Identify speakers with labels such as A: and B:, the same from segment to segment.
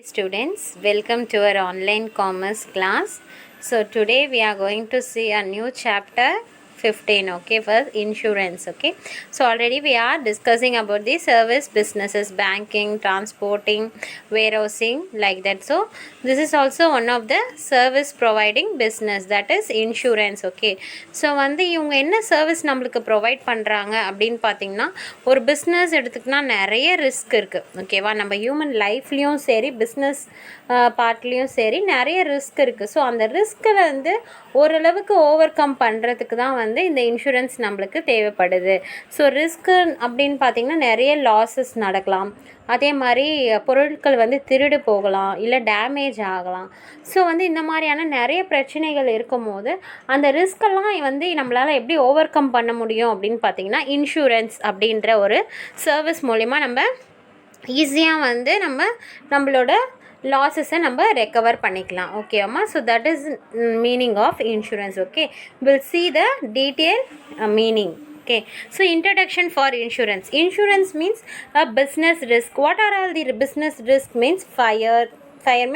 A: Students, welcome to our online commerce class. So today we are going to see a new chapter 15, okay, for insurance. Okay, so already we are discussing about the service businesses, banking, transporting, warehousing, like that. So this is also one of the service providing business, that is insurance. Okay, so இவங்க என்ன service நம்மளுக்கு provide பண்ணுறாங்க அப்படின்னு பார்த்தீங்கன்னா, ஒரு business எடுத்துக்கினா நிறைய risk இருக்குது. ஓகேவா, நம்ம ஹியூமன் லைஃப்லேயும் சரி, பிஸ்னஸ் பார்ட்லேயும் சரி நிறைய ரிஸ்க் இருக்குது. ஸோ அந்த ரிஸ்கில் ஓரளவுக்கு ஓவர் கம் பண்ணுறதுக்கு தான் இந்த இன்சூரன்ஸ் நம்மளுக்கு தேவைப்படுது. ஸோ ரிஸ்க்கு அப்படின்னு பார்த்திங்கன்னா நிறைய லாஸஸ் நடக்கலாம். அதே மாதிரி பொருட்கள் திருடு போகலாம், இல்லை டேமேஜ் ஆகலாம். ஸோ இந்த மாதிரியான நிறைய பிரச்சனைகள் இருக்கும் போது அந்த ரிஸ்கெல்லாம் நம்மளால் எப்படி ஓவர் கம் பண்ண முடியும் அப்படின்னு பார்த்திங்கன்னா, இன்சூரன்ஸ் அப்படின்ற ஒரு சர்வீஸ் மூலிமா நம்ம ஈஸியாக நம்மளோட லாஸஸை நம்ம ரெக்கவர் பண்ணிக்கலாம். ஓகேவாம்மா, so that is meaning of insurance. Okay, will see the detail meaning. Okay, so introduction for insurance. Insurance means a business risk. What are all the business risk? Means fire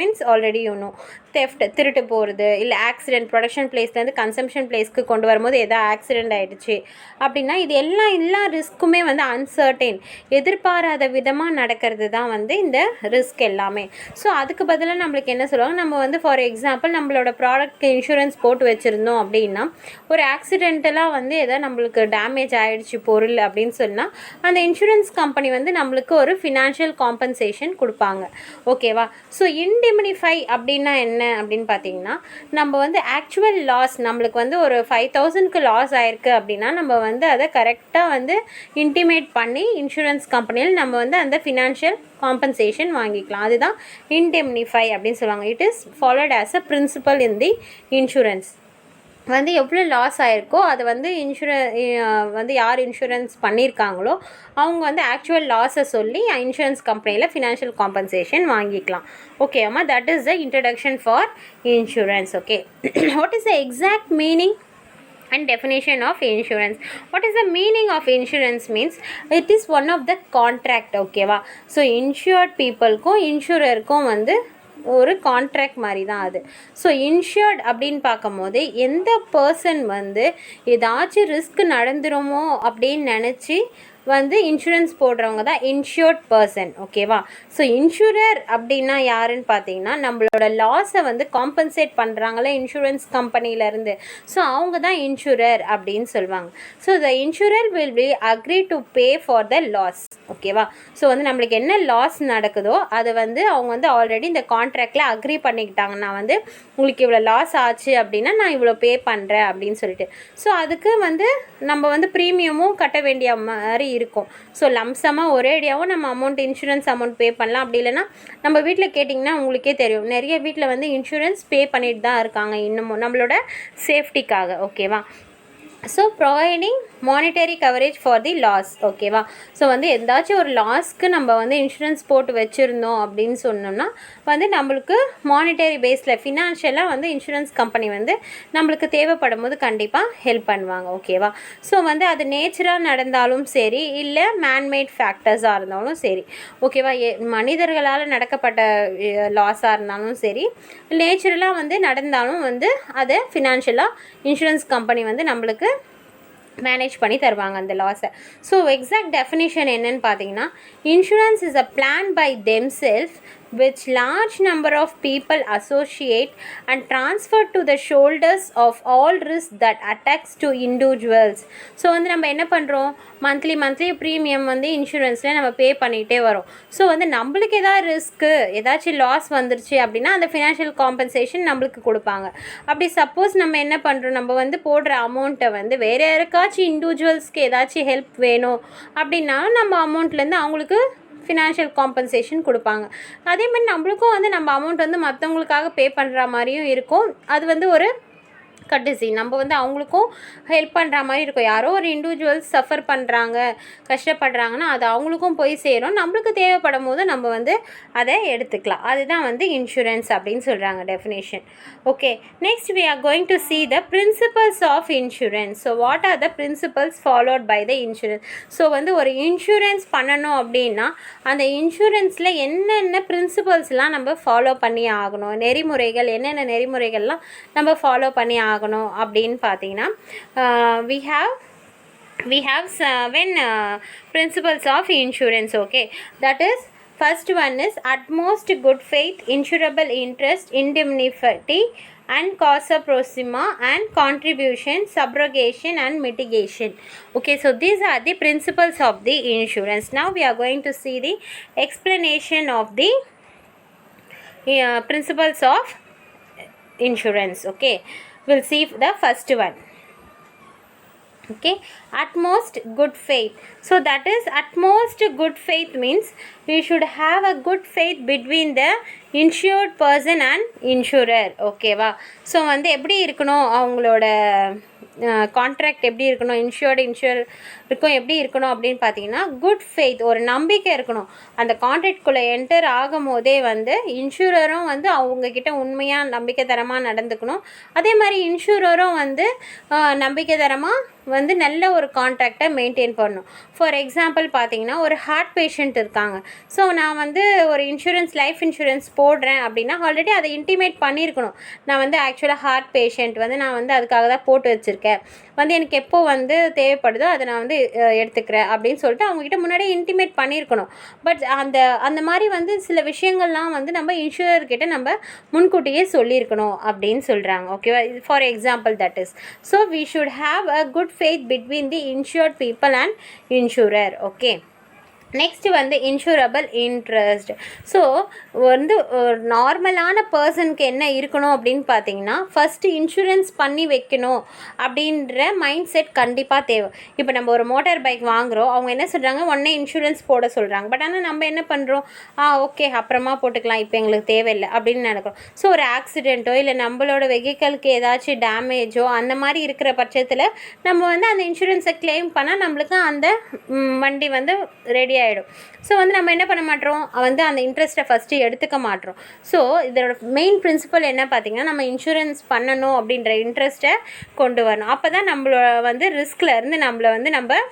A: means already you know, theft, திருட்டு போகிறது, இல்லை accident, production பிளேஸ்லேருந்து consumption பிளேஸ்க்கு கொண்டு வரும்போது எதாவது accident ஆகிடுச்சு அப்படின்னா இது எல்லா ரிஸ்க்குமே அன்சர்டைன், எதிர்பாராத விதமாக நடக்கிறது தான் இந்த ரிஸ்க் எல்லாமே. ஸோ அதுக்கு பதிலாக நம்மளுக்கு என்ன சொல்லுவாங்க, நம்ம ஃபார் எக்ஸாம்பிள் நம்மளோட ப்ராடக்ட்க்கு இன்சூரன்ஸ் போட்டு வச்சுருந்தோம் அப்படின்னா, ஒரு ஆக்சிடென்டலாக எதாவது நம்மளுக்கு டேமேஜ் ஆகிடுச்சு பொருள் அப்படின்னு சொன்னால் அந்த இன்சூரன்ஸ் கம்பெனி நம்மளுக்கு ஒரு ஃபினான்ஷியல் காம்பன்சேஷன் கொடுப்பாங்க. ஓகேவா, ஸோ இன்டிமினிஃபை அப்படின்னா என்ன அப்படின்னு பார்த்தீங்கன்னா, நம்ம ஆக்சுவல் லாஸ் நம்மளுக்கு ஒரு 5,000க்கு லாஸ் ஆயிருக்கு அப்படின்னா நம்ம அதை கரெக்டாக இன்டிமேட் பண்ணி இன்சூரன்ஸ் கம்பெனியில் நம்ம அந்த ஃபினான்ஷியல் காம்பன்சேஷன் வாங்கிக்கலாம். அதுதான் இன்டிமினிஃபை அப்படின்னு சொல்லுவாங்க. It is followed as a principle in the insurance. எவ்வளோ லாஸ் ஆகிருக்கோ அதை யார் இன்சூரன்ஸ் பண்ணியிருக்காங்களோ அவங்க ஆக்சுவல் லாஸை சொல்லி இன்சூரன்ஸ் கம்பெனியில் ஃபினான்ஷியல் காம்பன்சேஷன் வாங்கிக்கலாம். ஓகேம்மா, that is the introduction for insurance. Okay, what is the exact meaning and definition of insurance? What is the meaning of insurance? Means it is one of the contract. Okay va, so insured people ko insurer ko ஒரு contract மாதிரி தான் அது. So insured அப்படின்னு பார்க்கும்போது எந்த person ஏதாச்சும் risk நடந்துருமோ அப்படின்னு நினச்சி இன்சூரன்ஸ் போடுறவங்க தான் இன்ஷூர்ட் பர்சன். ஓகேவா, ஸோ இன்சூரர் அப்படின்னா யாருன்னு பார்த்தீங்கன்னா, நம்மளோட லாஸை காம்பன்சேட் பண்ணுறாங்களே இன்சூரன்ஸ் கம்பெனிலேருந்து, ஸோ அவங்க தான் இன்சூரர் அப்படின்னு சொல்லுவாங்க. So the insurer will be agree to pay for the loss. ஓகேவா, ஸோ நம்மளுக்கு என்ன லாஸ் நடக்குதோ அது அவங்க ஆல்ரெடி இந்த கான்ட்ராக்டில் அக்ரி பண்ணிக்கிட்டாங்கன்னா உங்களுக்கு இவ்வளோ லாஸ் ஆச்சு அப்படின்னா நான் இவ்வளோ பே பண்ணுறேன் அப்படின்னு சொல்லிட்டு. ஸோ அதுக்கு நம்ம ப்ரீமியமும் கட்ட வேண்டிய மாதிரி இருக்கும். ஸோ லம்சமாக ஒரேடியாகவும் நம்ம அமௌண்ட், இன்சூரன்ஸ் அமௌண்ட் பே பண்ணலாம். அப்படி இல்லைன்னா நம்ம வீட்டில் கேட்டிங்கன்னா உங்களுக்கே தெரியும், நிறைய வீட்டில் இன்சூரன்ஸ் பே பண்ணிட்டு தான் இருக்காங்க இன்னமும் நம்மளோட சேஃப்டிக்காக. ஓகேவா, so providing monetary coverage for the loss. ஓகேவா, ஸோ எந்தாச்சும் ஒரு லாஸ்க்கு நம்ம இன்சூரன்ஸ் போட்டு வச்சுருந்தோம் அப்படின்னு சொன்னோம்னா நம்மளுக்கு மானிட்டரி பேஸில் ஃபினான்ஷியலாக இன்சூரன்ஸ் கம்பெனி நம்மளுக்கு தேவைப்படும் போது கண்டிப்பாக ஹெல்ப் பண்ணுவாங்க. ஓகேவா, ஸோ அது நேச்சுராக நடந்தாலும் சரி, இல்லை மேன்மேட் ஃபேக்டர்ஸாக இருந்தாலும் சரி. ஓகேவா, மனிதர்களால் நடக்கப்பட்ட லாஸாக இருந்தாலும் சரி, நேச்சுரலாக நடந்தாலும் அதை ஃபினான்ஷியலாக இன்சூரன்ஸ் கம்பெனி நம்மளுக்கு மேனேஜ் பண்ணி தருவாங்க அந்த லாஸை. ஸோ எக்ஸாக்ட் டெஃபினிஷன் என்னன்னு பார்த்தீங்கன்னா, insurance is a plan by themselves which large number of people associate and transfer to the shoulders of all risks that attacks to individuals. So நம்ம என்ன பண்ணுறோம், மந்த்லி ப்ரீமியம் இன்சூரன்ஸில் நம்ம பே பண்ணிகிட்டே வரோம். ஸோ நம்மளுக்கு ஏதாவது ரிஸ்க்கு, ஏதாச்சும் லாஸ் வந்துருச்சு அப்படின்னா அந்த ஃபினான்ஷியல் காம்பன்சேஷன் நம்மளுக்கு கொடுப்பாங்க. அப்படி சப்போஸ் நம்ம என்ன பண்ணுறோம், நம்ம போடுற அமௌண்ட்டை வேறு யாருக்காச்சும் இண்டிவிஜுவல்ஸ்க்கு ஏதாச்சும் ஹெல்ப் வேணும் அப்படின்னா நம்ம அமௌண்ட்லேருந்து அவங்களுக்கு ஃபினான்ஷியல் காம்பன்சேஷன் கொடுப்பாங்க. அதே மாதிரி நம்மளுக்கும் நம்ம அமௌண்ட் மற்றவங்களுக்காக பே பண்ணுற மாதிரியும் இருக்கும். அது ஒரு கட்டசி நம்ம வந்து அவங்களுக்கும் ஹெல்ப் பண்ணுற மாதிரி இருக்கும். யாரோ ஒரு இண்டிவிஜுவல்ஸ் சஃபர் பண்ணுறாங்க, கஷ்டப்படுறாங்கன்னா அது அவங்களுக்கும் போய் சேரும். நம்மளுக்கு தேவைப்படும் போது நம்ம வந்து அதை எடுத்துக்கலாம். அதுதான் வந்து இன்சூரன்ஸ் அப்படின்னு சொல்கிறாங்க definition. Okay, next we are going to see the principles of insurance. So what are the principles followed by the insurance? So வந்து ஒரு இன்சூரன்ஸ் பண்ணணும் அப்படின்னா அந்த இன்சூரன்ஸில் என்னென்ன பிரின்சிபல்ஸ்லாம் நம்ம ஃபாலோ பண்ணி ஆகணும், நெறிமுறைகள் என்னென்ன நெறிமுறைகள்லாம் நம்ம ஃபாலோ பண்ணி ஆகணும் அப்படின்னு பார்த்தீங்கன்னா we have 7 principles of insurance. Okay, that is, first one is utmost good faith, insurable interest, indemnity and causa proxima and contribution, subrogation and mitigation. Okay, so these are the principles of the insurance. Now we are going to see the explanation of the principles of insurance. Okay, we'll see the first one. Okay, utmost good faith. So that is, utmost good faith means we should have a good faith between the insured person and insurer. Okay வா, so வந்து எப்படி இருக்கணும், அவங்களோட contract எப்படி இருக்கணும், இன்சூருக்கும் எப்படி இருக்கணும் அப்படின்னு பார்த்தீங்கன்னா, குட் ஃபெய்த், ஒரு நம்பிக்கை இருக்கணும். அந்த கான்ட்ராக்ட்குள்ளே என்டர் ஆகும் போதே வந்து இன்சூரரும் வந்து அவங்கக்கிட்ட உண்மையாக நம்பிக்கை தரமாக நடந்துக்கணும். அதே மாதிரி இன்சூரரும் வந்து நம்பிக்கை தரமாக வந்து நல்ல ஒரு கான்ட்ராக்டை மெயின்டைன் பண்ணணும். ஃபார் எக்ஸாம்பிள் பார்த்தீங்கன்னா, ஒரு ஹார்ட் பேஷண்ட் இருக்காங்க. ஸோ நான் வந்து ஒரு இன்சூரன்ஸ், லைஃப் இன்சூரன்ஸ் போடுறேன் அப்படின்னா ஆல்ரெடி அதை இன்டிமேட் பண்ணியிருக்கணும். நான் வந்து ஆக்சுவலாக ஹார்ட் பேஷண்ட் வந்து நான் வந்து அதுக்காக தான் போட்டு வச்சுருக்கேன், வந்து எனக்கு எப்போ வந்து தேவைப்படுதோ அதை நான் வந்து எடுத்துக்கிறேன் அப்படின்னு சொல்லிட்டு அவங்ககிட்ட முன்னாடியே இன்டிமேட் பண்ணியிருக்கணும். பட் அந்த மாதிரி வந்து சில விஷயங்கள்லாம் வந்து நம்ம இன்சூரர்கிட்ட நம்ம முன்கூட்டியே சொல்லியிருக்கணும் அப்படின்னு சொல்கிறாங்க. ஓகேவா, for example that is, so we should have a good faith between the insured people and insurer. Okay, next வந்து இன்சூரபிள் இன்ட்ரெஸ்ட். ஸோ வந்து ஒரு நார்மலான பர்சனுக்கு என்ன இருக்கணும் அப்படின்னு பார்த்தீங்கன்னா, ஃபஸ்ட்டு இன்சூரன்ஸ் பண்ணி வைக்கணும் அப்படின்ற மைண்ட் செட் கண்டிப்பாக தேவை. இப்போ நம்ம ஒரு மோட்டார் பைக் வாங்குகிறோம், அவங்க என்ன சொல்கிறாங்க, உடனே இன்சூரன்ஸ் போட சொல்கிறாங்க. பட் ஆனால் நம்ம என்ன பண்ணுறோம், ஓகே அப்புறமா போட்டுக்கலாம், இப்போ எங்களுக்கு தேவையில்லை அப்படின்னு நினைக்கிறோம். ஸோ ஒரு ஆக்சிடெண்ட்டோ இல்லை நம்மளோட வெஹிக்கலுக்கு ஏதாச்சும் டேமேஜோ அந்த மாதிரி இருக்கிற பட்சத்தில் நம்ம வந்து அந்த இன்சூரன்ஸை கிளைம் பண்ணால் நம்மளுக்கு அந்த வண்டி வந்து ரெடி ஆகிடும். ஸோ வந்து நம்ம என்ன பண்ண மாட்டோம், வந்து அந்த இன்ட்ரெஸ்ட்டை ஃபஸ்ட்டு எடுத்துக்க மாட்டோம். ஸோ இதோட மெயின் பிரின்சிபல் என்ன பார்த்திங்கன்னா, நம்ம இன்சூரன்ஸ் பண்ணணும் அப்படின்ற இன்ட்ரெஸ்ட்டை கொண்டு வரணும். அப்போ தான் நம்மளோட வந்து ரிஸ்கில் இருந்து நம்மளை வந்து நம்ம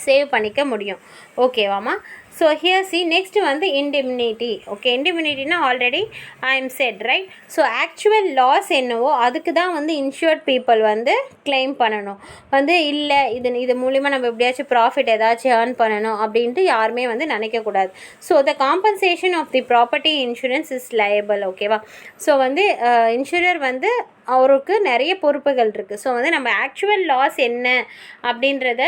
A: சேவ் பண்ணிக்க முடியும். ஓகேவாம்மா, ஸோ ஹியர் சி நெக்ஸ்ட் வந்து இண்டிமினிட்டி. ஓகே, இண்டிமினிட்டினா already I am set right. So actual loss என்னவோ அதுக்கு தான் வந்து இன்சூர்ட் பீப்புள் வந்து கிளைம் பண்ணணும். வந்து இல்லை இது மூலிமா நம்ம எப்படியாச்சும் ப்ராஃபிட் ஏதாச்சும் ஏர்ன் பண்ணணும் அப்படின்ட்டு யாருமே வந்து நினைக்கக்கூடாது. So the compensation of the property insurance is liable. ஓகேவா, ஸோ வந்து இன்சூரர் வந்து அவருக்கு நிறைய பொறுப்புகள் இருக்குது. ஸோ வந்து நம்ம ஆக்சுவல் லாஸ் என்ன அப்படின்றத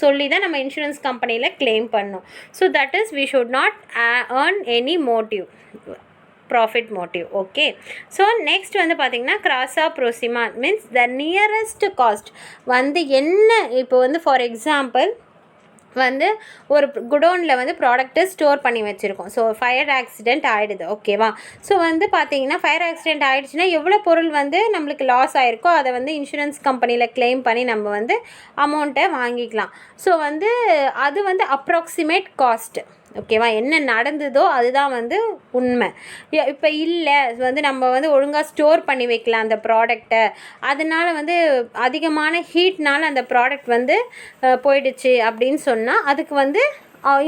A: சொல்லி தான் நம்ம இன்சூரன்ஸ் கம்பெனியில் கிளைம் பண்ணணும். So that is we should not earn any motive, profit motive. Okay, so next வந்து பார்த்திங்கன்னா கிராஸா ப்ரோசிமா மீன்ஸ் த நியரஸ்ட் காஸ்ட் வந்து என்ன. இப்போ வந்து ஃபார் எக்ஸாம்பிள் வந்து ஒரு குடோனில் வந்து ப்ராடக்ட்டை ஸ்டோர் பண்ணி வச்சுருக்கோம். ஸோ ஃபயர் ஆக்சிடெண்ட் ஆகிடுது. ஓகேவா, ஸோ வந்து பார்த்திங்கன்னா ஃபயர் ஆக்சிடெண்ட் ஆகிடுச்சுன்னா எவ்வளோ பொருள் வந்து நம்மளுக்கு லாஸ் ஆகிருக்கோ அதை வந்து இன்சூரன்ஸ் கம்பெனியில் கிளைம் பண்ணி நம்ம வந்து அமௌண்ட்டை வாங்கிக்கலாம். ஸோ வந்து அது வந்து அப்ராக்சிமேட் காஸ்ட்டு. ஓகேவா, என்ன நடந்ததோ அதுதான் வந்து உண்மை. இப்போ இல்லை வந்து நம்ம வந்து ஒழுங்காக ஸ்டோர் பண்ணி வைக்கலாம் அந்த ப்ராடக்டை, அதனால் வந்து அதிகமான ஹீட்னால் அந்த ப்ராடக்ட் வந்து போயிடுச்சு அப்படின்னு சொன்னால் அதுக்கு வந்து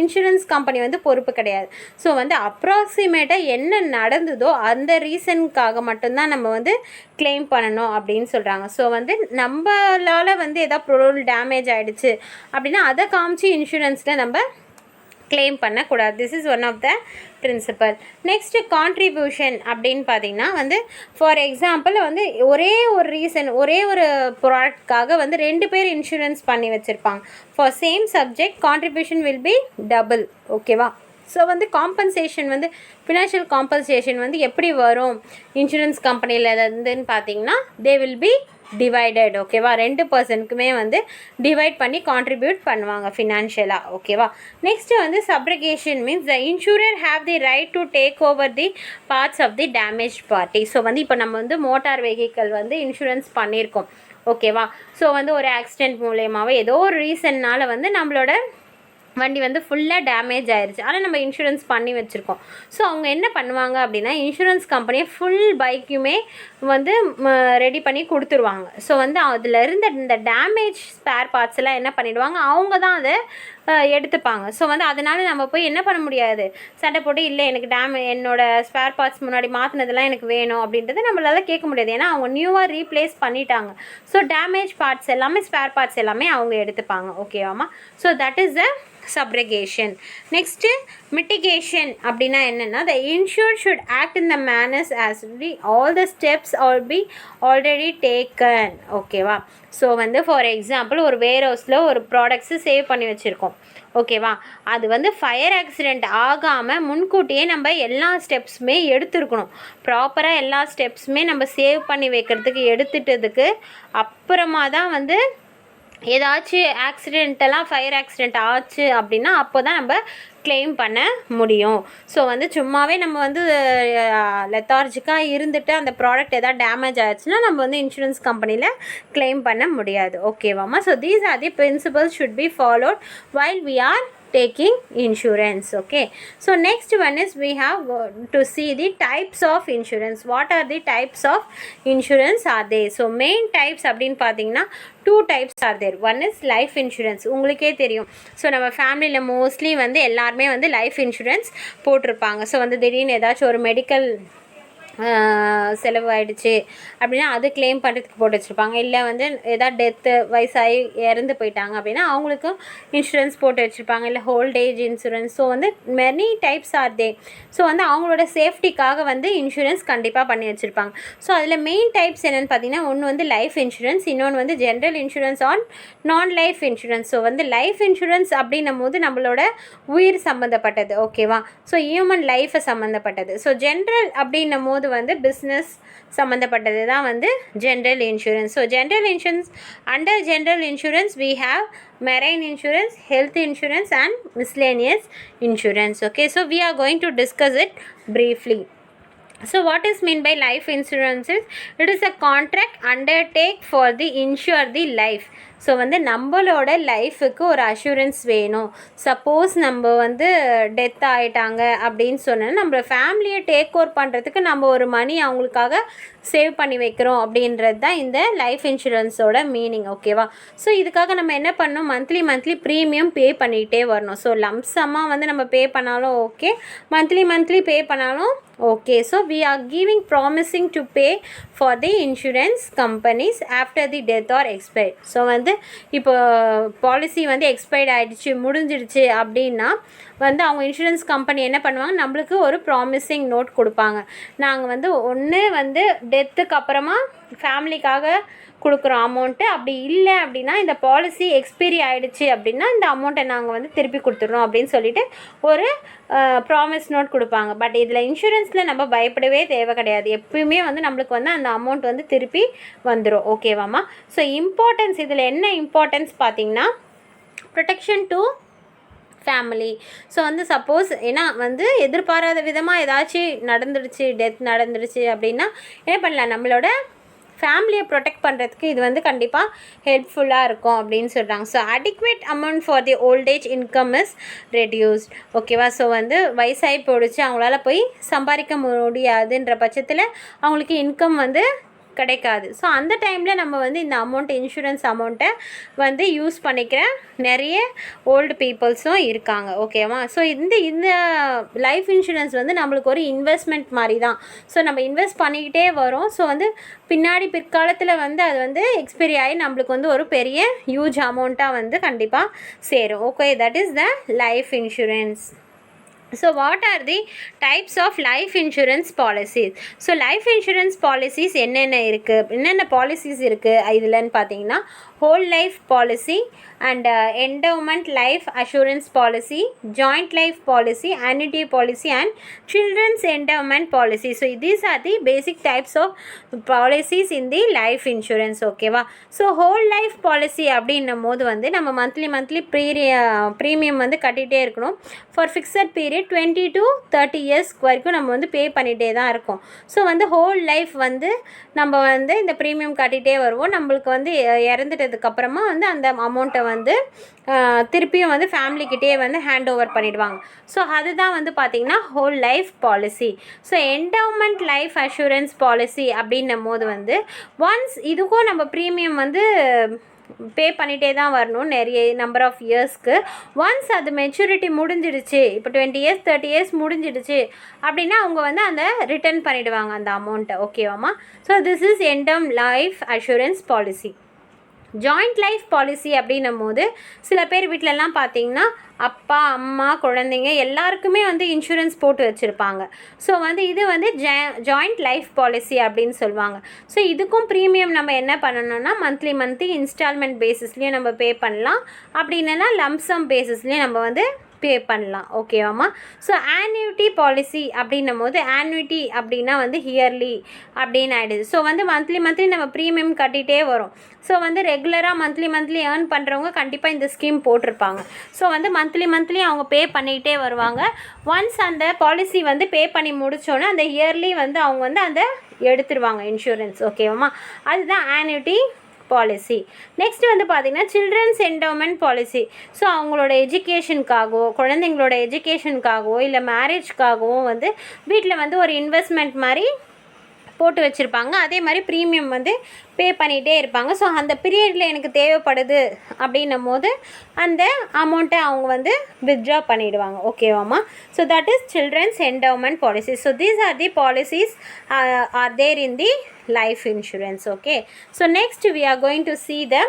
A: இன்சூரன்ஸ் கம்பெனி வந்து பொறுப்பு கிடையாது. ஸோ வந்து அப்ராக்சிமேட்டாக என்ன நடந்ததோ அந்த ரீசனுக்காக மட்டும்தான் நம்ம வந்து கிளைம் பண்ணணும் அப்படின்னு சொல்கிறாங்க. ஸோ வந்து நம்மளால் வந்து எதாவது பொருள் டேமேஜ் ஆகிடுச்சு அப்படின்னா அதை காமிச்சு இன்சூரன்ஸில் நம்ம கிளைம் பண்ணக்கூடாது. This is one of the principle. Next contribution அப்படின்னு பார்த்தீங்கன்னா வந்து ஃபார் எக்ஸாம்பிள் வந்து ஒரே ஒரு ரீசன், ஒரே ஒரு ப்ராடக்ட்காக வந்து 2 பேர் இன்சூரன்ஸ் பண்ணி வச்சுருப்பாங்க. For same subject contribution will be double. ஓகேவா, ஸோ வந்து காம்பன்சேஷன் வந்து ஃபினான்ஷியல் காம்பன்சேஷன் வந்து எப்படி வரும் இன்சூரன்ஸ் கம்பெனியில் இருந்துன்னு பார்த்தீங்கன்னா, தே வில் பி டிவைடட். ஓகேவா, 2%க்குமே வந்து டிவைட் பண்ணி கான்ட்ரிபியூட் பண்ணுவாங்க ஃபினான்ஷியலாக. ஓகேவா. நெக்ஸ்ட்டு வந்து subrogation means the insurer have the right to take over the parts of the damage party. So வந்து இப்போ நம்ம வந்து மோட்டார் வெஹிக்கிள் வந்து இன்சூரன்ஸ் பண்ணியிருக்கோம். ஓகேவா. ஸோ வந்து ஒரு ஆக்சிடெண்ட் மூலயமாவோ ஏதோ ஒரு ரீசன்னால் வந்து நம்மளோட வண்டி வந்து ஃபுல்லாக டேமேஜ் ஆயிடுச்சு, ஆனால் நம்ம இன்சூரன்ஸ் பண்ணி வச்சுருக்கோம். ஸோ அவங்க என்ன பண்ணுவாங்க அப்படின்னா, இன்சூரன்ஸ் கம்பெனியை ஃபுல் பைக்குமே வந்து ரெடி பண்ணி கொடுத்துருவாங்க. ஸோ வந்து அதில் இருந்த இந்த டேமேஜ் ஸ்பேர் பார்ட்ஸ் எல்லாம் என்ன பண்ணிவிடுவாங்க, அவங்க தான் அதை எடுத்துப்பாங்க. ஸோ வந்து அதனால் நம்ம போய் என்ன பண்ண முடியாது, சண்டை போட்டு இல்லை எனக்கு என்னோடய ஸ்பேர் பார்ட்ஸ் முன்னாடி மாற்றினதெல்லாம் எனக்கு வேணும் அப்படின்றத நம்மளால கேட்க முடியாது. ஏன்னா அவங்க நியூவாக ரீப்ளேஸ் பண்ணிட்டாங்க. ஸோ டேமேஜ் பார்ட்ஸ் எல்லாமே, ஸ்பேர் பார்ட்ஸ் எல்லாமே அவங்க எடுத்துப்பாங்க. ஓகேவாமா. So that is the subrogation. Next, mitigation அப்படின்னா என்னன்னா, the insured should act in the manners as all the steps or be already taken. ஓகேவா. ஸோ வந்து ஃபார் எக்ஸாம்பிள் ஒரு வேர்ஹவுஸில் ஒரு ப்ராடக்ட்ஸு சேவ் பண்ணி வச்சுருக்கோம். ஓகேவா. அது வந்து ஃபயர் ஆக்சிடெண்ட் ஆகாமல் முன்கூட்டியே நம்ம எல்லா ஸ்டெப்ஸுமே எடுத்துருக்கணும். ப்ராப்பராக எல்லா ஸ்டெப்ஸுமே நம்ம சேவ் பண்ணி வைக்கிறதுக்கு எடுத்துட்டதுக்கு அப்புறமா தான் வந்து ஏதாச்சும் ஆக்சிடெண்ட்டெல்லாம் ஃபயர் ஆக்சிடெண்ட் ஆச்சு அப்படின்னா அப்போ தான் நம்ம கிளைம் பண்ண முடியும். ஸோ வந்து சும்மாவே நம்ம வந்து லெத்தார்ஜிக்காக இருந்துட்டு அந்த ப்ராடக்ட் எதாவது டேமேஜ் ஆகிடுச்சுன்னா நம்ம வந்து இன்சூரன்ஸ் கம்பெனியில் கிளைம் பண்ண முடியாது. ஓகேவாம்மா. So these are the principles should be followed while we are taking insurance. Okay, so next one is we have to see the types of insurance. What are the types of insurance are there? So main types அப்படினு பாத்தீங்கன்னா 2 types are there. One is life insurance. உங்களுக்கே தெரியும். So நம்ம ஃபேமிலியில் mostly வந்து எல்லாருமே வந்து life insurance போட்டிருப்பாங்க. ஸோ வந்து திடீர்னு ஏதாச்சும் ஒரு மெடிக்கல் செலவு ஆகிடுச்சு அப்படின்னா அது கிளைம் பண்ணுறதுக்கு போட்டு வச்சுருப்பாங்க. இல்லை வந்து எதாவது டெத்து வயசாகி இறந்து போயிட்டாங்க அப்படின்னா அவங்களுக்கும் இன்சூரன்ஸ் போட்டு வச்சுருப்பாங்க. இல்லை ஹோல்டேஜ் இன்சூரன்ஸ். ஸோ வந்து மெனி டைப்ஸ் ஆர் தே. ஸோ வந்து அவங்களோட சேஃப்டிக்காக வந்து இன்சூரன்ஸ் கண்டிப்பாக பண்ணி வச்சுருப்பாங்க. ஸோ அதில் மெயின் டைப்ஸ் என்னென்னு பார்த்தீங்கன்னா, ஒன்று வந்து லைஃப் இன்சூரன்ஸ், இன்னொன்று வந்து ஜென்ரல் இன்சூரன்ஸ் ஆன் நான் லைஃப் இன்சூரன்ஸ். ஸோ வந்து லைஃப் இன்சூரன்ஸ் அப்படின்னும் போது நம்மளோட உயிர் சம்மந்தப்பட்டது. ஓகேவா. ஸோ ஹியூமன் லைஃபை சம்மந்தப்பட்டது. ஸோ ஜென்ரல் அப்படின்னும் போது வந்து பிஸ்னஸ் சம்மந்தப்பட்டது தான் வந்து general insurance. So general insurance, under general insurance we have marine insurance, health insurance and miscellaneous insurance. Okay, so we are going to discuss it briefly. So what is mean by life insurance is, it is a contract undertake for the insure the life. So வந்து நம்மளோட லைஃபுக்கு ஒரு assurance வேணும். Suppose நம்ம வந்து death ஆகிட்டாங்க அப்படின்னு சொன்னால் நம்ம ஃபேமிலியை டேக் ஓவர் பண்ணுறதுக்கு நம்ம ஒரு மணி அவங்களுக்காக சேவ் பண்ணி வைக்கிறோம் அப்படின்றது தான் இந்த லைஃப் இன்சூரன்ஸோட மீனிங். ஓகேவா. ஸோ இதுக்காக நம்ம என்ன பண்ணணும், மந்த்லி ப்ரீமியம் பே பண்ணிகிட்டே வரணும். ஸோ லம்சமாக வந்து நம்ம பே பண்ணாலும் ஓகே, மந்த்லி பே பண்ணாலும் okay. So we are giving promising to pay for the insurance companies after the death or expired. So வந்து இப்போ பாலிசி வந்து எக்ஸ்பைர்ட் ஆகிடுச்சு, முடிஞ்சிடுச்சு அப்படின்னா வந்து அவங்க இன்சூரன்ஸ் கம்பெனி என்ன பண்ணுவாங்க, நம்மளுக்கு ஒரு ப்ராமிசிங் நோட் கொடுப்பாங்க. நாங்கள் வந்து ஒன்று வந்து டெத்துக்கு அப்புறமா ஃபேமிலிக்காக கொடுக்குறோம் அமௌண்ட்டு, அப்படி இல்லை அப்படின்னா இந்த பாலிசி எக்ஸ்பைரி ஆகிடுச்சு அப்படின்னா இந்த அமௌண்ட்டை நாங்கள் வந்து திருப்பி கொடுத்துட்றோம் அப்படின்னு சொல்லிட்டு ஒரு ப்ராமிஸ் நோட் கொடுப்பாங்க. பட் இதில் இன்சூரன்ஸில் நம்ம பயப்படவே தேவை கிடையாது. எப்பயுமே வந்து நம்மளுக்கு வந்து அந்த அமௌண்ட் வந்து திருப்பி வந்துடும். ஓகேவாம்மா. ஸோ இம்பார்ட்டன்ஸ், இதில் என்ன இம்பார்ட்டன்ஸ் பார்த்தீங்கன்னா, ப்ரொடெக்ஷன் டு ஃபேமிலி. ஸோ வந்து சப்போஸ் ஏன்னா வந்து எதிர்பாராத விதமாக ஏதாச்சும் நடந்துடுச்சு, டெத் நடந்துடுச்சு அப்படின்னா என்ன பண்ணலாம், நம்மளோட ஃபேமிலியை ப்ரொடெக்ட் பண்ணுறதுக்கு இது வந்து கண்டிப்பாக ஹெல்ப்ஃபுல்லாக இருக்கும் அப்படின்னு சொல்கிறாங்க. So adequate amount for the old age income is reduced. ஓகேவா. ஸோ வந்து வயசாகி போயிடுச்சு, அவங்களால போய் சம்பாதிக்க முடியாதுன்ற பட்சத்தில் அவங்களுக்கு இன்கம் வந்து கிடைக்காது. ஸோ அந்த டைமில் நம்ம வந்து இந்த அமௌண்ட், இன்சூரன்ஸ் அமௌண்ட்டை வந்து யூஸ் பண்ணிக்கிற நிறைய ஓல்டு பீப்புள்ஸும் இருக்காங்க. ஓகேவா. ஸோ இந்த லைஃப் இன்சூரன்ஸ் வந்து நம்மளுக்கு ஒரு இன்வெஸ்ட்மெண்ட் மாதிரி தான். ஸோ நம்ம இன்வெஸ்ட் பண்ணிக்கிட்டே வரோம். ஸோ வந்து பிற்காலத்தில் வந்து அது வந்து எக்ஸ்பைரி ஆகி நம்மளுக்கு வந்து ஒரு பெரிய ஹியூஜ் அமௌண்ட்டாக வந்து கண்டிப்பாக சேரும். Okay, that is the life insurance. So what are the types of life insurance policies? So life insurance policies என்னென்ன இருக்குது, என்னென்ன பாலிசிஸ் இருக்குது இதுலன்னு பார்த்தீங்கன்னா whole life policy and endowment life assurance policy, joint life policy, annuity policy and children's endowment policy. So these are the basic types of policies in the life insurance. ஓகேவா? So whole life policy அப்படின்னும் போது வந்து நம்ம monthly premium வந்து கட்டிகிட்டே இருக்கணும். For fixed period 20 to 30 years வரைக்கும் நம்ம வந்து பே பண்ணிகிட்டே தான் இருக்கோம். ஸோ வந்து ஹோல் லைஃப் வந்து நம்ம வந்து இந்த ப்ரீமியம் கட்டிகிட்டே வருவோம். நம்மளுக்கு வந்து இறந்துட்டதுக்கப்புறமா வந்து அந்த அமௌண்ட்டை வந்து திருப்பியும் வந்து ஃபேமிலிக்கிட்டே வந்து ஹேண்ட் ஓவர் பண்ணிவிடுவாங்க. ஸோ அதுதான் வந்து பார்த்திங்கன்னா whole life policy. So endowment life assurance policy அப்படின்னும் போது வந்து ஒன்ஸ் இதுக்கும் நம்ம ப்ரீமியம் வந்து பே பண்ணிகிட்டே தான் வரணும் நிறைய நம்பர் ஆஃப் இயர்ஸ்க்கு. ஒன்ஸ் அது மெச்சூரிட்டி முடிஞ்சிடுச்சு, இப்போ 20 years 30 years முடிஞ்சிடுச்சு அப்படின்னா அவங்க வந்து அந்த ரிட்டர்ன் பண்ணிவிடுவாங்க அந்த அமௌண்ட்டை. ஓகேவாம்மா? So this is endowment life assurance policy. Joint life policy அப்படின்னும் போது சில பேர் வீட்டிலலாம் பார்த்தீங்கன்னா அப்பா அம்மா குழந்தைங்க எல்லாருக்குமே வந்து இன்சூரன்ஸ் போட்டு வச்சுருப்பாங்க. ஸோ வந்து இது வந்து ஜாயிண்ட் லைஃப் பாலிசி அப்படின்னு சொல்லுவாங்க. ஸோ இதுக்கும் ப்ரீமியம் நம்ம என்ன பண்ணணும்னா மந்த்லி இன்ஸ்டால்மெண்ட் பேசிஸ்லேயும் நம்ம பே பண்ணலாம், அப்படி இல்லைன்னா லம்சம் பேசிஸ்லேயும் நம்ம வந்து பே பண்ணலாம். ஓகேவாம்மா? ஸோ ஆன்யூட்டி பாலிசி அப்படின்னும் போது ஆன்யூட்டி அப்படின்னா வந்து இயர்லி அப்படின்னு ஆகிடுது. ஸோ வந்து மந்த்லி நம்ம ப்ரீமியம் கட்டிகிட்டே வரும். ஸோ வந்து ரெகுலராக மந்த்லி ஏர்ன் பண்ணுறவங்க கண்டிப்பாக இந்த ஸ்கீம் போட்டிருப்பாங்க. ஸோ வந்து மந்த்லி அவங்க பே பண்ணிக்கிட்டே வருவாங்க. ஒன்ஸ் அந்த பாலிசி வந்து பே பண்ணி முடித்தோன்னே அந்த இயர்லி வந்து அவங்க வந்து அந்த எடுத்துருவாங்க இன்சூரன்ஸ். ஓகேவாம்மா? அதுதான் ஆன்யூட்டி பாலிசி. நெக்ஸ்ட் வந்து பார்த்திங்கன்னா சில்ட்ரன்ஸ் என்டவுமெண்ட் பாலிசி. ஸோ அவங்களோட எஜுகேஷனுக்காகவோ குழந்தைங்களோட எஜுகேஷனுக்காகவோ இல்லை மேரேஜ்க்காகவோ வந்து வீட்டில் வந்து ஒரு இன்வெஸ்ட்மெண்ட் மாதிரி போட்டு வச்சுருப்பாங்க. அதே மாதிரி ப்ரீமியம் வந்து பே பண்ணிகிட்டே இருப்பாங்க. ஸோ அந்த பீரியடில் எனக்கு தேவைப்படுது அப்படின்னும் போது அந்த அமௌண்ட்டை அவங்க வந்து வித்ட்ரா பண்ணிவிடுவாங்க. ஓகேவாம்மா? So that is children's endowment policy. So these are the policies are there in the life insurance. Okay, so next we are going to see the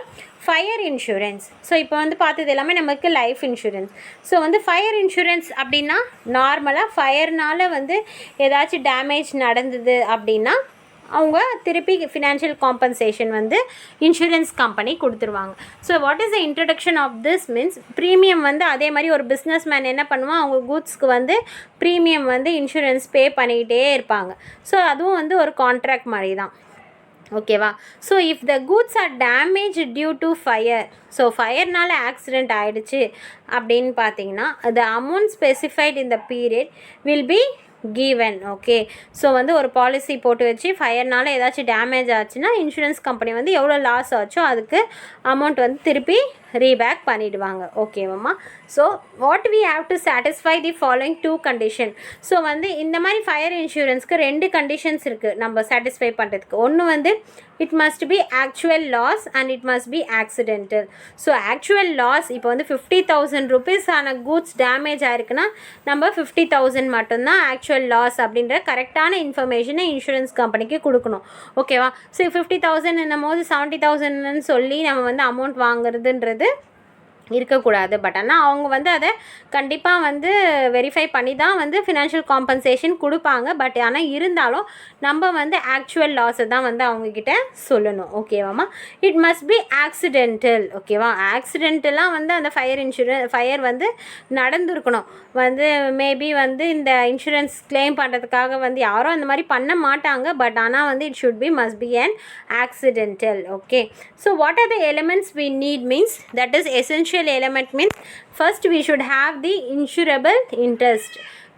A: fire insurance. So இப்போ வந்து பார்த்தது எல்லாமே நமக்கு லைஃப் இன்சூரன்ஸ். ஸோ வந்து fire insurance அப்படின்னா நார்மலாக ஃபயர்னால் வந்து ஏதாச்சும் டேமேஜ் நடந்தது அப்படின்னா அவங்க திருப்பி ஃபினான்ஷியல் காம்பன்சேஷன் வந்து இன்சூரன்ஸ் கம்பெனி கொடுத்துருவாங்க. So what is the introduction of this means premium வந்து அதே மாதிரி ஒரு பிஸ்னஸ் மேன் என்ன பண்ணுவான், அவங்க கூட்ஸ்க்கு வந்து ப்ரீமியம் வந்து இன்சூரன்ஸ் பே பண்ணிக்கிட்டே இருப்பாங்க. ஸோ அதுவும் வந்து ஒரு கான்ட்ராக்ட் மாதிரி தான். ஓகேவா? So if the goods are damage due to fire, so ஃபயர்னால் ஆக்சிடெண்ட் ஆகிடுச்சு அப்படின்னு பார்த்தீங்கன்னா the amount specified in the period will be given. Okay, so வந்து ஒரு பாலிசி போட்டு வச்சு ஃபயர்னால ஏதாச்சும் டேமேஜ் ஆச்சுன்னா இன்சூரன்ஸ் கம்பெனி வந்து எவ்வளோ லாஸ் ஆச்சோ அதுக்கு அமௌண்ட் வந்து திருப்பி ரீபேக் பண்ணிவிடுவாங்க. ஓகேவாம்மா? So what we have to satisfy the following 2 condition. So வந்து இந்த மாதிரி ஃபயர் இன்சூரன்ஸ்க்கு 2 கண்டிஷன்ஸ் இருக்குது நம்ம சாட்டிஸ்ஃபை பண்ணுறதுக்கு. ஒன்று வந்து it must be actual loss and it must be accidental. So actual loss இப்போ வந்து 50,000 rupees ஆன கூட்ஸ் டேமேஜ் ஆயிருக்குன்னா நம்ம 50,000 மட்டும்தான் ஆக்சுவல் லாஸ் அப்படின்ற கரெக்டான இன்ஃபர்மேஷனை இன்சூரன்ஸ் கம்பெனிக்கு கொடுக்கணும். ஓகேவா? ஸோ 50,000 என்னும் போது 70,000ன்னு சொல்லி நம்ம வந்து அமௌண்ட் வாங்குறதுன்றது இருக்கக்கூடாது. பட் ஆனால் அவங்க வந்து அதை கண்டிப்பாக வந்து வெரிஃபை பண்ணி தான் வந்து ஃபினான்ஷியல் காம்பன்சேஷன் கொடுப்பாங்க. பட் ஆனால் இருந்தாலும் நம்ம வந்து ஆக்சுவல் லாஸை தான் வந்து அவங்கக்கிட்ட சொல்லணும். ஓகேவாம்மா? It must be accidental. ஓகேவா? ஆக்சிடென்டெல்லாம் வந்து அந்த ஃபயர் வந்து நடந்துருக்கணும். வந்து மேபி வந்து இந்த இன்சூரன்ஸ் கிளைம் பண்ணுறதுக்காக வந்து யாரும் அந்த மாதிரி பண்ண மாட்டாங்க. பட் ஆனால் வந்து it should be must be an accidental. Okay, so what are the elements we need means that is essential element means first we should have the insurable interest.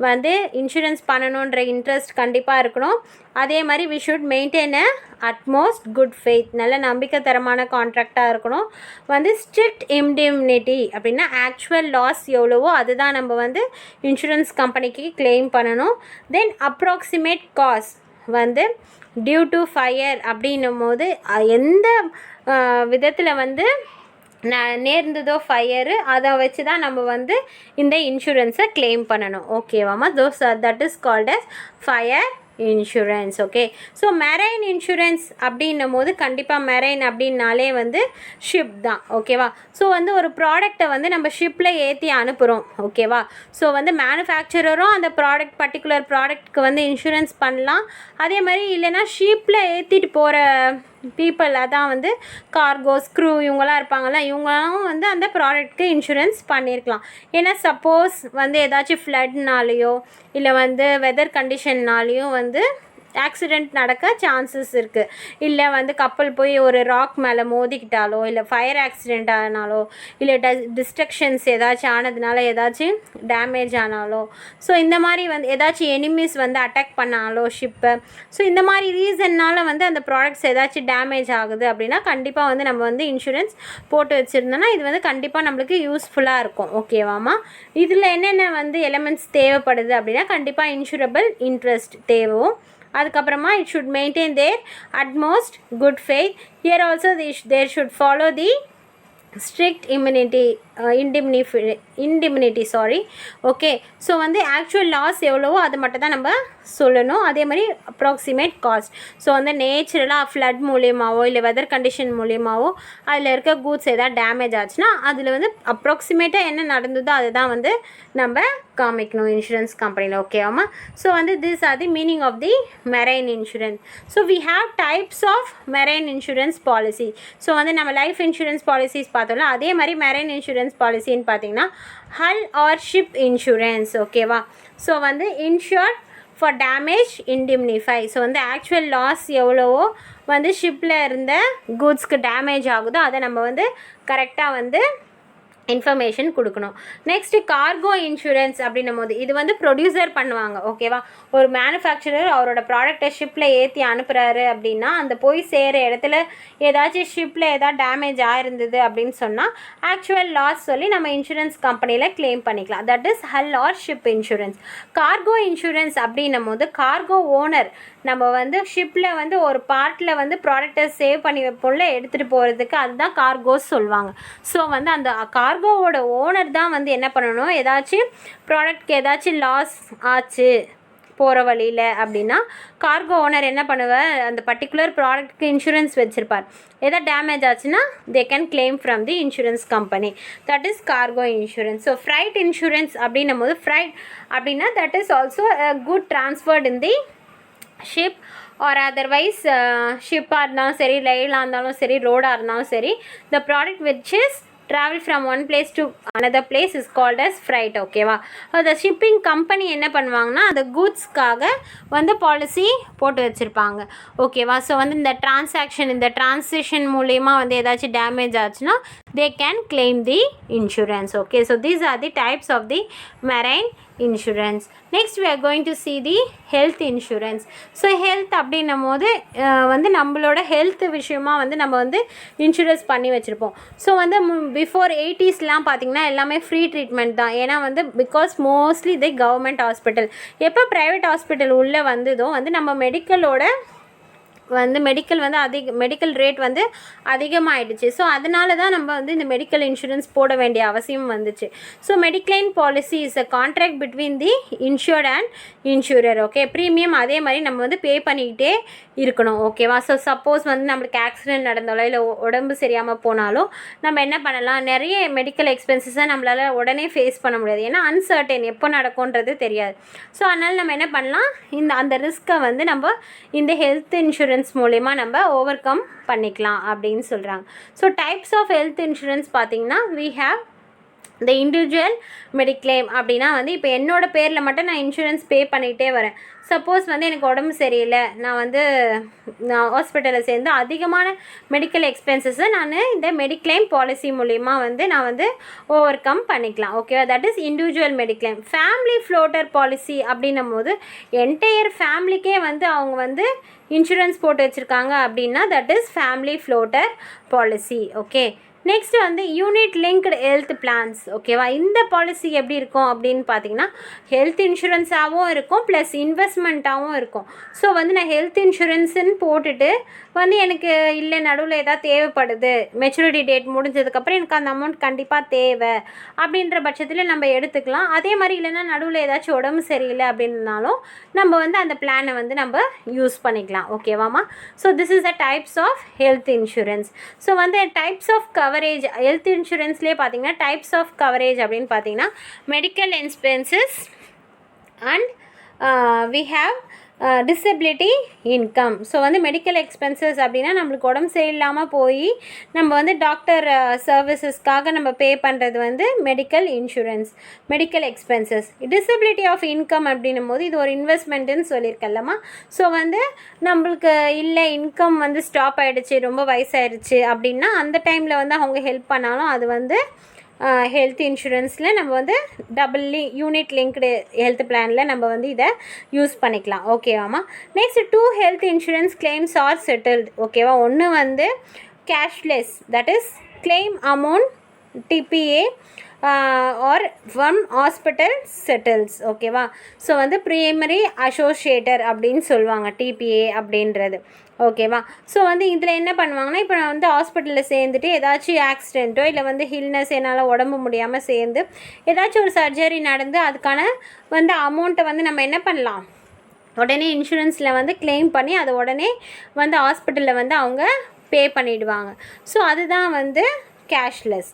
A: வந்து இன்சூரன்ஸ் பண்ணணுன்ற இன்ட்ரெஸ்ட் கண்டிப்பாக இருக்கணும். அதே மாதிரி we should maintain a utmost good faith, நல்ல நம்பிக்கை தரமான கான்ட்ராக்டாக இருக்கணும். வந்து ஸ்ட்ரிக்ட் indemnity அப்படின்னா ஆக்சுவல் லாஸ் எவ்வளவோ அதுதான் நம்ம வந்து இன்சூரன்ஸ் கம்பெனிக்கு கிளைம் பண்ணணும். தென் அப்ராக்சிமேட் காஸ்ட் வந்து டியூ டு ஃபயர் அப்படின்னும் போது எந்த விதத்தில் வந்து நேர்ந்ததோ ஃபயரு அதை வச்சு தான் நம்ம வந்து இந்த இன்சூரன்ஸை கிளைம் பண்ணணும். ஓகேவாம்மா? That is called as fire insurance. Okay, so marine insurance அப்படின்னும் போது கண்டிப்பாக மெரைன் அப்படின்னாலே வந்து ஷிப் தான். ஓகேவா, ஸோ வந்து ஒரு ப்ராடக்டை வந்து நம்ம ஷிப்பில் ஏற்றி அனுப்புகிறோம். ஓகேவா, ஸோ வந்து மேனுஃபேக்சரரும் அந்த பர்டிகுலர் ப்ராடக்ட்க்கு வந்து இன்சூரன்ஸ் பண்ணலாம். அதே மாதிரி இல்லைன்னா ஷிப்பில் ஏற்றிட்டு போகிற பீப்புள், அதான் வந்து கார்கோஸ் க்ரூ இவங்களாம் இருப்பாங்கள்ல, இவங்களாம் வந்து அந்த ப்ராடக்ட்க்கு இன்சூரன்ஸ் பண்ணியிருக்கலாம். ஏன்னா சப்போஸ் வந்து ஏதாச்சும் ஃப்ளட்னாலேயோ இல்லை வந்து வெதர் கண்டிஷன்னாலேயும் வந்து ஆக்சிடெண்ட் நடக்க சான்சஸ் இருக்குது. இல்லை வந்து கப்பல் போய் ஒரு ராக் மேலே மோதிக்கிட்டாலோ இல்லை ஃபயர் ஆக்சிடெண்ட் ஆனாலோ இல்லை டிஸ்ட்ரக்ஷன்ஸ் ஏதாச்சும் ஆனதுனால ஏதாச்சும் டேமேஜ் ஆனாலோ, ஸோ இந்த மாதிரி வந்து ஏதாச்சும் எனிமீஸ் வந்து அட்டாக் பண்ணாலோ ஷிப்பை, ஸோ இந்த மாதிரி ரீசன்னால் வந்து அந்த ப்ராடக்ட்ஸ் ஏதாச்சும் டேமேஜ் ஆகுது அப்படின்னா கண்டிப்பாக வந்து நம்ம வந்து இன்சூரன்ஸ் போட்டு வச்சுருந்தோன்னா இது வந்து கண்டிப்பாக நம்மளுக்கு யூஸ்ஃபுல்லாக இருக்கும். ஓகேவாம்மா, இதில் என்னென்ன வந்து எலிமெண்ட்ஸ் தேவைப்படுது அப்படின்னா கண்டிப்பாக இன்சூரபிள் இன்ட்ரெஸ்ட் தேவை. அதுக்கப்புறமா it should maintain their utmost good faith. Here also they should follow the strict indemnity sorry. Okay, so வந்து ஆக்சுவல் லாஸ் எவ்வளவோ அது மட்டும் தான் நம்ம சொல்லணும். அதே மாதிரி அப்ராக்சிமேட் காஸ்ட், ஸோ வந்து நேச்சுரலாக ஃப்ளட் மூலியமாகவோ இல்லை வெதர் கண்டிஷன் மூலியமாகவோ அதில் இருக்க கூட்ஸ் எதாவது டேமேஜ் ஆச்சுன்னா அதில் வந்து அப்ராக்சிமேட்டாக என்ன நடந்ததோ அதை தான் வந்து நம்ம காமிக்கணும் இன்சூரன்ஸ் கம்பெனியில். ஓகேவாம்மா, ஸோ வந்து this are the meaning of the marine insurance. So we have types of marine insurance policy. So வந்து நம்ம லைஃப் இன்சூரன்ஸ் பாலிசிஸ் பார்த்தோம்ல, அதே மாதிரி மெரைன் இன்சூரன்ஸ் பாலிசின்னு பார்த்தீங்கன்னா ஹல் ஆர் ஷிப் இன்சூரன்ஸ். ஓகேவா, ஸோ வந்து இன்ஷூர்ட் ஃபார் டேமேஜ் இண்டிம்னிஃபை. ஸோ வந்து ஆக்சுவல் லாஸ் எவ்வளவோ வந்து ஷிப்பில் இருந்த கூட்ஸ்க்கு டேமேஜ் ஆகுதோ அதை நம்ம வந்து கரெக்டாக வந்து இன்ஃபர்மேஷன் கொடுக்கணும். நெக்ஸ்ட்டு கார்கோ இன்சூரன்ஸ் அப்படின்னும் போது இது வந்து ப்ரொடியூசர் பண்ணுவாங்க. ஓகேவா, ஒரு மேனுஃபேக்சரர் அவரோட ப்ராடக்டை ஷிப்பில் ஏற்றி அனுப்புகிறாரு அப்படின்னா அந்த போய் சேர இடத்துல ஏதாச்சும் ஷிப்பில் ஏதாவது டேமேஜ் ஆயிருந்தது அப்படின்னு சொன்னால் ஆக்சுவல் லாஸ் சொல்லி நம்ம இன்சூரன்ஸ் கம்பெனியில் கிளைம் பண்ணிக்கலாம். That is hull or ship insurance. Cargo insurance அப்படின்னும் போது கார்கோ ஓனர் நம்ம வந்து ஷிப்பில் வந்து ஒரு பார்ட்டில் வந்து ப்ராடக்டை சேவ் பண்ணி வைப்போம்ல எடுத்துகிட்டு போகிறதுக்கு, அதுதான் கார்கோஸ் சொல்லுவாங்க. ஸோ வந்து அந்த கார்கோவோட ஓனர் தான் வந்து என்ன பண்ணணும், ஏதாச்சும் ப்ராடக்ட்க்கு ஏதாச்சும் லாஸ் ஆச்சு போகிற வழியில் அப்படின்னா கார்கோ ஓனர் என்ன பண்ணுவார், அந்த பர்டிகுலர் ப்ராடக்ட்க்கு இன்சூரன்ஸ் வச்சுருப்பார். எதாவது டேமேஜ் ஆச்சுன்னா they can claim from the insurance company. That is cargo insurance. So freight insurance அப்படின்னும் போது ஃப்ரைட் அப்படின்னா that is also good transferred in the ship or otherwise ஷிப்பாக இருந்தாலும் சரி, ரயிலாக இருந்தாலும் சரி, ரோடாக இருந்தாலும் சரி, the product which is travel from one place to another place is called as freight. ஓகேவா, அந்த ஷிப்பிங் கம்பெனி என்ன பண்ணுவாங்கன்னா அந்த கூட்ஸ்க்காக வந்து பாலிசி போட்டு வச்சுருப்பாங்க. ஓகேவா, ஸோ வந்து இந்த டிரான்சிஷன் மூலயமா வந்து ஏதாச்சும் டேமேஜ் ஆச்சுன்னா they can claim the insurance. Okay, so these are the types of the marine insurance. Next we are going to see the health insurance. So health அப்படின்னும் போது வந்து நம்மளோட ஹெல்த் விஷயமா வந்து நம்ம வந்து இன்சூரன்ஸ் பண்ணி வச்சுருப்போம். ஸோ வந்து பிஃபோர் 80sலாம் பார்த்திங்கன்னா எல்லாமே ஃப்ரீ ட்ரீட்மெண்ட் தான். ஏன்னா வந்து பிகாஸ் மோஸ்ட்லி இது கவர்மெண்ட் ஹாஸ்பிட்டல். எப்போ ப்ரைவேட் ஹாஸ்பிட்டல் உள்ளே வந்ததோ வந்து நம்ம மெடிக்கல் வந்து மெடிக்கல் ரேட் வந்து அதிகமாகிடுச்சு. ஸோ அதனால தான் நம்ம வந்து இந்த மெடிக்கல் இன்சூரன்ஸ் போட வேண்டிய அவசியம் வந்துச்சு. So mediclaim policy is a contract between the insured and insurer. Okay, premium அதே மாதிரி நம்ம வந்து பே பண்ணிக்கிட்டே இருக்கணும். ஓகேவா, ஸோ சப்போஸ் வந்து நம்மளுக்கு ஆக்சிடென்ட் நடந்தாலோ இல்லை உடம்பு சரியாமல் போனாலும் நம்ம என்ன பண்ணலாம், நிறைய மெடிக்கல் எக்ஸ்பென்சஸை நம்மளால் உடனே ஃபேஸ் பண்ண முடியாது. ஏன்னா அன்சர்டன் எப்போ நடக்கும்ன்றது தெரியாது. ஸோ அதனால் நம்ம என்ன பண்ணலாம், அந்த ரிஸ்க்கை வந்து நம்ம இந்த ஹெல்த் இன்சூரன்ஸ் மூலமா நம்ம ஓவர் கம் பண்ணிக்கலாம் அப்படின்னு சொல்கிறாங்க. So types of health insurance பார்த்திங்கன்னா we have the individual mediclaim. அப்படின்னா வந்து இப்போ என்னோடய பேரில் மட்டும் நான் இன்சூரன்ஸ் பே பண்ணிகிட்டே வரேன். சப்போஸ் வந்து எனக்கு உடம்பு சரியில்லை, நான் ஹாஸ்பிட்டலில் சேர்ந்து அதிகமான மெடிக்கல் எக்ஸ்பென்சஸை நான் இந்த மெடிக்ளைம் பாலிசி மூலிமா வந்து நான் வந்து ஓவர் கம் பண்ணிக்கலாம். ஓகேவா, that is individual mediclaim. Family floater policy அப்படின்னும் போது என்டையர் ஃபேமிலிக்கே வந்து அவங்க வந்து இன்சூரன்ஸ் போட்டு வச்சுருக்காங்க அப்படின்னா that is family floater policy. Okay, next வந்து யூனிட் லிங்க்டு ஹெல்த் பிளான்ஸ். ஓகேவா, இந்த பாலிசி எப்படி இருக்கும் அப்படின்னு பார்த்தீங்கன்னா ஹெல்த் இன்சூரன்ஸாகவும் இருக்கும் ப்ளஸ் இன்வெஸ்ட்மெண்ட்டாகவும் இருக்கும். ஸோ வந்து நான் ஹெல்த் இன்சூரன்ஸுன்னு போட்டுட்டு வந்து எனக்கு இல்லை நடுவில் ஏதாவது தேவைப்படுது, மெச்சூரிட்டி டேட் முடிஞ்சதுக்கப்புறம் எனக்கு அந்த அமௌண்ட் கண்டிப்பாக தேவை அப்படின்ற பட்சத்தில் நம்ம எடுத்துக்கலாம். அதே மாதிரி இல்லைன்னா நடுவில் ஏதாச்சும் உடம்பு சரியில்லை அப்படின்னாலும் நம்ம வந்து அந்த பிளானை வந்து நம்ம யூஸ் பண்ணிக்கலாம். ஓகேவாம்மா? So this is the types of health insurance. So வந்து டைப்ஸ் ஆஃப் கவரேஜ் ஹெல்த் இன்சூரன்ஸ்லேயே பார்த்தீங்கன்னா டைப்ஸ் ஆஃப் கவரேஜ் அப்படின்னு பார்த்தீங்கன்னா medical expenses and we have disability income. So வந்து மெடிக்கல் எக்ஸ்பென்சஸ் அப்படின்னா நம்மளுக்கு உடம்பு சரியில்லாமல் போய் நம்ம வந்து டாக்டர் சர்வீசஸ்க்காக நம்ம பே பண்ணுறது வந்து medical insurance, medical expenses. Disability of income அப்படின்னும் போது இது ஒரு இன்வெஸ்ட்மெண்ட்டுன்னு சொல்லியிருக்கல்லம்மா. ஸோ வந்து நம்மளுக்கு இல்லை இன்கம் வந்து ஸ்டாப் ஆகிடுச்சு, ரொம்ப வயசாகிடுச்சு அப்படின்னா அந்த டைமில் வந்து அவங்க ஹெல்ப் பண்ணாலும் அது வந்து ஹெல்த் இன்சூரன்ஸில் நம்ம வந்து யூனிட் லிங்க்டு ஹெல்த் பிளானில் நம்ம வந்து இதை யூஸ் பண்ணிக்கலாம். ஓகேவாம்மா? Next 2 health insurance claims are settled. ஓகேவா, ஒன்று வந்து cashless, that is claim amount TPA or from hospital settles. ஓகேவா, ஸோ வந்து ப்ரைமரி அசோசியேட்டர் அப்படின்னு சொல்லுவாங்க டிபிஏ அப்படின்றது. ஓகேவா, ஸோ வந்து இதில் என்ன பண்ணுவாங்கன்னா இப்போ நான் வந்து ஹாஸ்பிட்டலில் சேர்ந்துட்டு ஏதாச்சும் ஆக்சிடெண்ட்டோ இல்லை வந்து ஹில்னஸ் என்னால் உடம்பு முடியாமல் சேர்ந்து ஏதாச்சும் ஒரு சர்ஜரி நடந்து அதுக்கான வந்து அமௌண்ட்டை வந்து நம்ம என்ன பண்ணலாம், உடனே இன்சூரன்ஸில் வந்து கிளைம் பண்ணி அதை உடனே வந்து ஹாஸ்பிட்டலில் வந்து அவங்க பே பண்ணிவிடுவாங்க. ஸோ அதுதான் வந்து கேஷ்லெஸ்.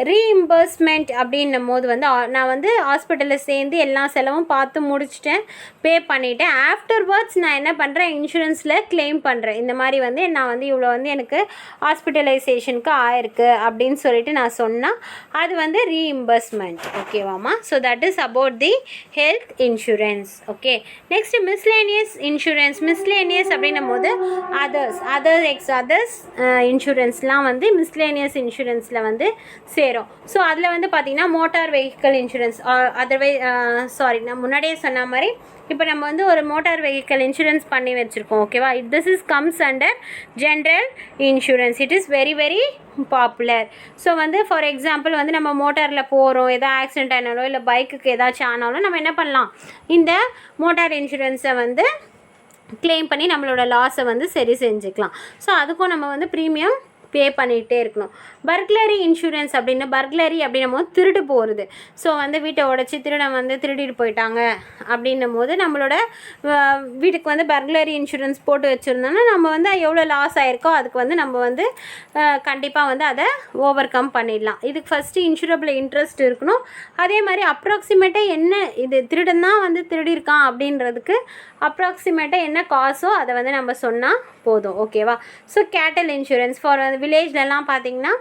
A: ரீஇம்பர்ஸ்மெண்ட் அப்படின்னும் போது வந்து நான் வந்து ஹாஸ்பிட்டலில் சேர்ந்து எல்லா செலவும் பார்த்து முடிச்சுட்டேன், பே பண்ணிவிட்டேன். ஆஃப்டர்வர்ட்ஸ் நான் என்ன பண்ணுறேன், இன்சூரன்ஸில் கிளைம் பண்ணுறேன். இந்த மாதிரி வந்து நான் வந்து இவ்வளோ வந்து எனக்கு ஹாஸ்பிட்டலைசேஷனுக்கு ஆயிருக்கு அப்படின்னு சொல்லிட்டு நான் சொன்னால் அது வந்து ரீஇம்பர்ஸ்மெண்ட். ஓகேவாம்மா? So that is about the health insurance. Okay, next miscellaneous insurance. Miscellaneous அப்படின்னும் போது அதர்ஸ் இன்சூரன்ஸ்லாம் வந்து மிஸ்லேனியஸ் இன்சூரன்ஸில் வந்து சேரும். ஸோ அதில் வந்து பார்த்திங்கன்னா மோட்டார் வெஹிக்கிள் இன்சூரன்ஸ் நான் முன்னாடியே சொன்ன மாதிரி இப்போ நம்ம வந்து ஒரு மோட்டார் வெஹிக்கிள் இன்சூரன்ஸ் பண்ணி வச்சுருக்கோம். ஓகேவா, this is comes under general insurance. It is very very popular. So வந்து ஃபார் எக்ஸாம்பிள் வந்து நம்ம மோட்டாரில் போகிறோம், எதாவது ஆக்சிடென்ட் ஆனாலும் இல்லை பைக்குக்கு ஏதாச்சும் ஆனாலும் நம்ம என்ன பண்ணலாம், இந்த மோட்டார் இன்சூரன்ஸை வந்து கிளைம் பண்ணி நம்மளோட லாஸை வந்து சரி செஞ்சுக்கலாம். ஸோ அதுக்கும் நம்ம வந்து ப்ரீமியம் பே பண்ணிகிட்டே இருக்கணும். பர்க்லரி இன்சூரன்ஸ் அப்படின்னா பர்க்லரி அப்படின்னும் போது திருடு போகிறது. ஸோ வந்து வீட்டை உடச்சி திருடன் வந்து திருடிட்டு போயிட்டாங்க அப்படின்னும் போது நம்மளோட வீட்டுக்கு வந்து பர்க்லரி இன்சூரன்ஸ் போட்டு வச்சுருந்தோன்னா நம்ம வந்து எவ்வளோ லாஸ் ஆகிருக்கோ அதுக்கு வந்து நம்ம வந்து கண்டிப்பாக வந்து அதை ஓவர் கம் பண்ணிடலாம். இதுக்கு ஃபஸ்ட்டு இன்சூரபிள் இன்ட்ரெஸ்ட் இருக்கணும். அதே மாதிரி அப்ராக்சிமேட்டாக என்ன இது திருடன் தான் வந்து திருடியிருக்கான் அப்படின்றதுக்கு அப்ராக்சிமேட்டாக என்ன காசோ அதை வந்து நம்ம சொன்னால் போதும். ஓகேவா, ஸோ கேட்டல் இன்சூரன்ஸ் ஃபார் வில்லேஜ்லலாம் பார்த்திங்கன்னா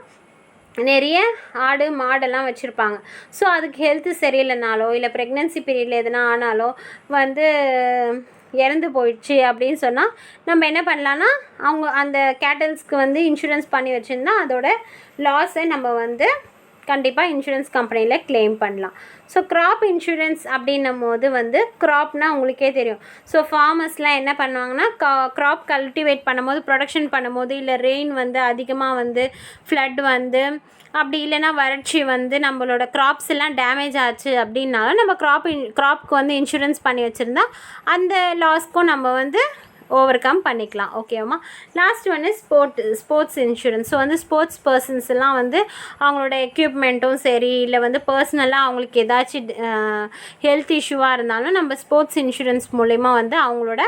A: நிறைய ஆடு மாடெல்லாம் வச்சுருப்பாங்க. ஸோ அதுக்கு ஹெல்த்து சரியில்லைனாலோ இல்லை ப்ரெக்னென்சி பீரியடில் எதுனா ஆனாலோ வந்து இறந்து போயிடுச்சு அப்படின்னு சொன்னால் நம்ம என்ன பண்ணலான்னா அவங்க அந்த கேட்டல்ஸ்க்கு வந்து இன்சூரன்ஸ் பண்ணி வச்சுருந்தா அதோட லாஸை நம்ம வந்து கண்டிப்பாக இன்சூரன்ஸ் கம்பெனியில் கிளைம் பண்ணலாம். ஸோ க்ராப் இன்சூரன்ஸ் அப்படின்னும் போது வந்து க்ராப்னால் உங்களுக்கே தெரியும். ஸோ ஃபார்மர்ஸ்லாம் என்ன பண்ணுவாங்கன்னா க்ராப் கல்டிவேட் பண்ணும்போது ப்ரொடக்ஷன் பண்ணும்போது இல்லை ரெயின் வந்து அதிகமாக வந்து ஃப்ளட் வந்து அப்படி இல்லைன்னா வறட்சி வந்து நம்மளோட க்ராப்ஸ் எல்லாம் டேமேஜ் ஆச்சு அப்படின்னாலும் நம்ம க்ராப்க்கு வந்து இன்சூரன்ஸ் பண்ணி வச்சுருந்தா அந்த லாஸ்க்கும் நம்ம வந்து ஓவர் கம் பண்ணிக்கலாம். ஓகேவா, last one is sports insurance. So வந்து ஸ்போர்ட்ஸ் பர்சன்ஸ் எல்லாம் வந்து அவங்களோட எக்யூப்மெண்ட்டும் சரி இல்லை வந்து பர்சனலாக அவங்களுக்கு ஏதாச்சும் ஹெல்த் இஷ்யூவாக இருந்தாலும் நம்ம ஸ்போர்ட்ஸ் இன்சூரன்ஸ் மூலிமா வந்து அவங்களோட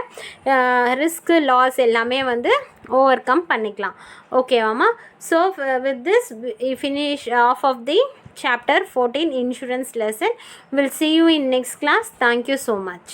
A: ரிஸ்க்கு லாஸ் எல்லாமே வந்து ஓவர் கம் பண்ணிக்கலாம். ஓகேவாம்மா? So with this finish off off the chapter 14 insurance lesson. We'll see you in next class. Thank you so much.